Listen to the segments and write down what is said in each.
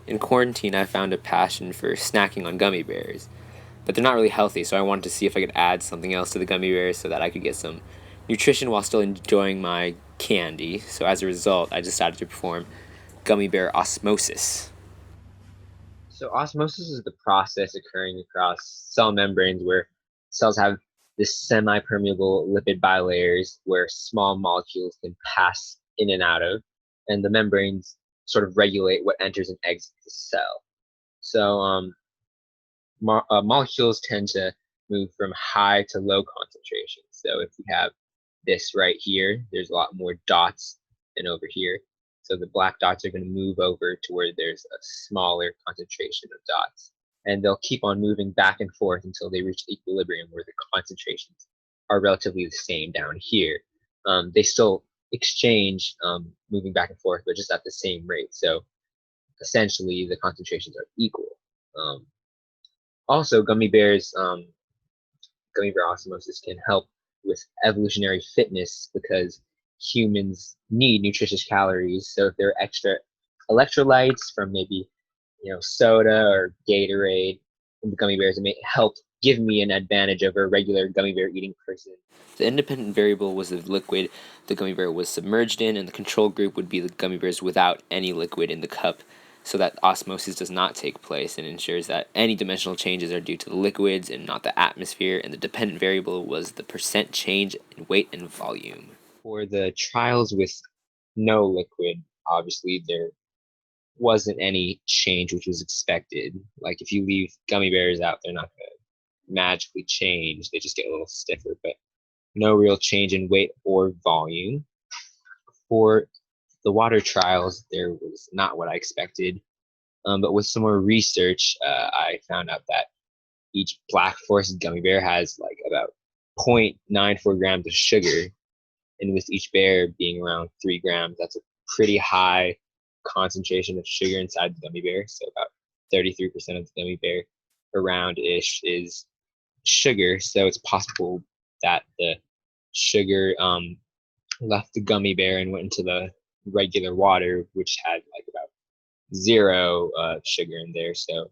In quarantine, I found a passion for snacking on gummy bears, but they're not really healthy, so I wanted to see if I could add something else to the gummy bears so that I could get some nutrition while still enjoying my candy. So as a result, I decided to perform gummy bear osmosis. So osmosis is the process occurring across cell membranes where cells have this semi-permeable lipid bilayers where small molecules can pass in and out of, and the membranes sort of regulate what enters and exits the cell. So molecules tend to move from high to low concentration. So if we have this right here, there's a lot more dots than over here. So the black dots are going to move over to where there's a smaller concentration of dots. And they'll keep on moving back and forth until they reach equilibrium where the concentrations are relatively the same down here. They still exchange moving back and forth, but just at the same rate. So essentially the concentrations are equal. Um, Also, gummy bear osmosis can help with evolutionary fitness because humans need nutritious calories. So if there are extra electrolytes from maybe soda or Gatorade in the gummy bears, it may help give me an advantage over a regular gummy bear eating person. The independent variable was the liquid the gummy bear was submerged in, and the control group would be the gummy bears without any liquid in the cup, so that osmosis does not take place and ensures that any dimensional changes are due to the liquids and not the atmosphere, and the dependent variable was the percent change in weight and volume. For the trials with no liquid, obviously there wasn't any change which was expected. Like if you leave gummy bears out, they're not going to magically change. They just get a little stiffer, but no real change in weight or volume. For the water trials, there was not what I expected. But with some more research, I found out that each Black Forest gummy bear has like about 0.94 grams of sugar, and with each bear being around 3 grams, that's a pretty high concentration of sugar inside the gummy bear. So about 33% of the gummy bear around ish is sugar. So it's possible that the sugar left the gummy bear and went into the regular water, which had like about zero sugar in there. So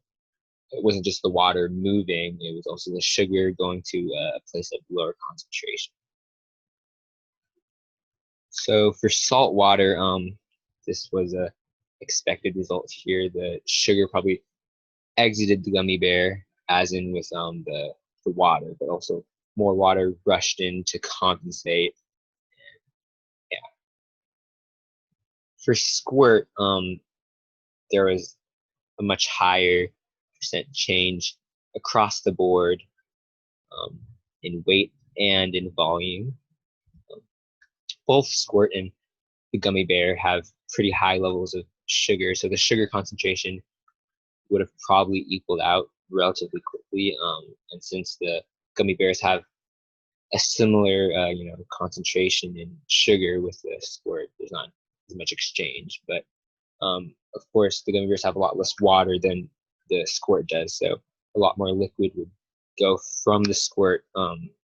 it wasn't just the water moving, it was also the sugar going to a place of lower concentration. So for salt water, this was a expected result here. The sugar probably exited the gummy bear, as in with the water, but also more water rushed in to compensate. Yeah. For squirt, there was a much higher percent change across the board um, in weight and in volume. Um, Both squirt and the gummy bear have pretty high levels of sugar, so the sugar concentration would have probably equaled out relatively quickly. And since the gummy bears have a similar, concentration in sugar with the squirt, there's not as much exchange. But of course, the gummy bears have a lot less water than the squirt does, so a lot more liquid would go from the squirt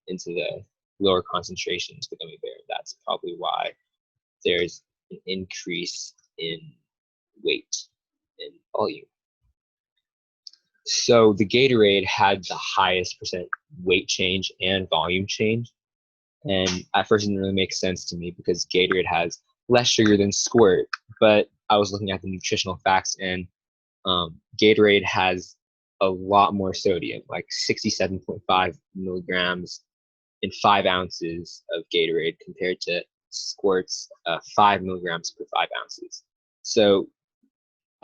into the lower concentrations of the gummy bear. That's probably why there's an increase in weight and volume. So the Gatorade had the highest percent weight change and volume change. And at first it didn't really make sense to me because Gatorade has less sugar than Squirt. But I was looking at the nutritional facts, and Gatorade has a lot more sodium, like 67.5 milligrams in 5 ounces of Gatorade compared to Squirt's 5 milligrams per 5 ounces. So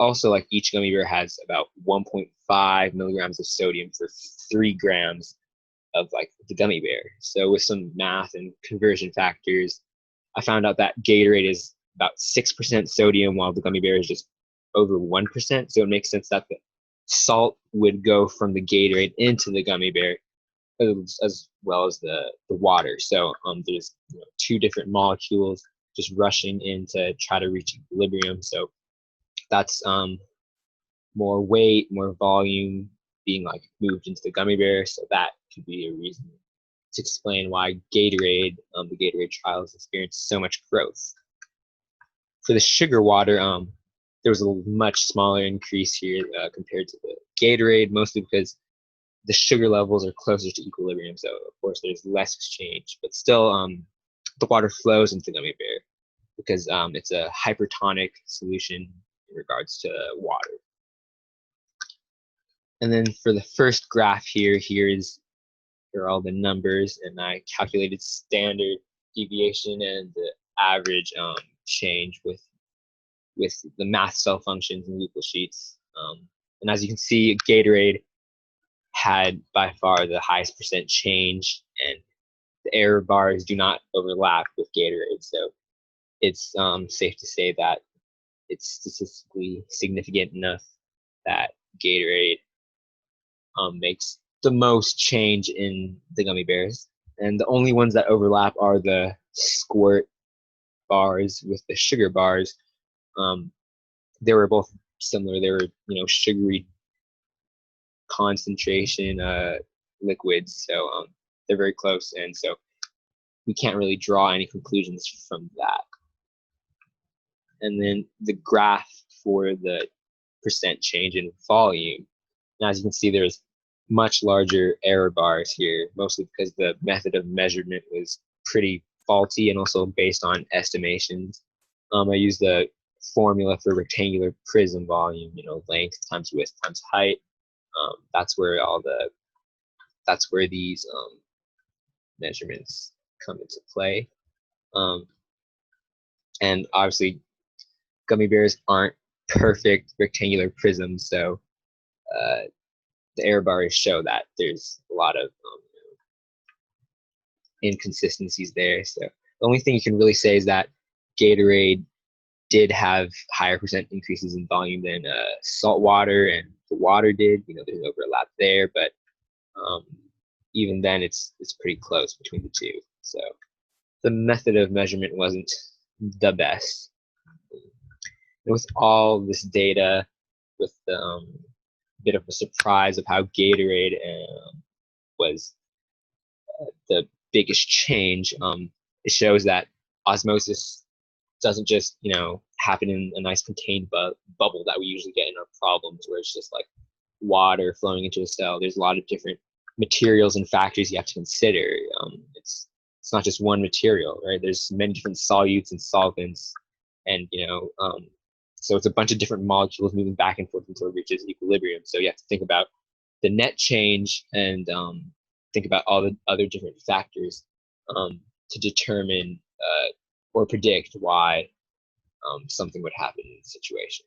also, like each gummy bear has about 1.5 milligrams of sodium for 3 grams of like the gummy bear. So with some math and conversion factors, I found out that Gatorade is about 6% sodium while the gummy bear is just over 1%. So it makes sense that the salt would go from the Gatorade into the gummy bear as well as the water. So there's two different molecules just rushing in to try to reach equilibrium. So that's more weight, more volume being like moved into the gummy bear. So that could be a reason to explain why Gatorade, the Gatorade trials experienced so much growth. For the sugar water, there was a much smaller increase here compared to the Gatorade, mostly because the sugar levels are closer to equilibrium. So of course there's less exchange, but still the water flows into the gummy bear because it's a hypertonic solution in regards to water. And then for the first graph here are all the numbers, and I calculated standard deviation and the average change with the math cell functions and Google Sheets. And as you can see, Gatorade had by far the highest percent change, and the error bars do not overlap with Gatorade. So it's safe to say that it's statistically significant enough that Gatorade makes the most change in the gummy bears. And the only ones that overlap are the squirt bars with the sugar bars. They were both similar. They were, sugary concentration liquids. So they're very close. And so we can't really draw any conclusions from that. And then the graph for the percent change in volume. And as you can see, there's much larger error bars here, mostly because the method of measurement was pretty faulty and also based on estimations. I used the formula for rectangular prism volume, length times width times height. That's where these measurements come into play. And obviously, gummy bears aren't perfect rectangular prisms, so the error bars show that there's a lot of inconsistencies there. So the only thing you can really say is that Gatorade did have higher percent increases in volume than salt water and the water did. There's an overlap there, but even then it's pretty close between the two. So the method of measurement wasn't the best. And with all this data, with the bit of a surprise of how Gatorade was the biggest change, it shows that osmosis doesn't just happen in a nice contained bubble that we usually get in our problems, where it's just like water flowing into a cell. There's a lot of different materials and factors you have to consider. It's not just one material, right? There's many different solutes and solvents, and so it's a bunch of different molecules moving back and forth until it reaches equilibrium. So you have to think about the net change and think about all the other different factors to determine or predict why something would happen in the situation.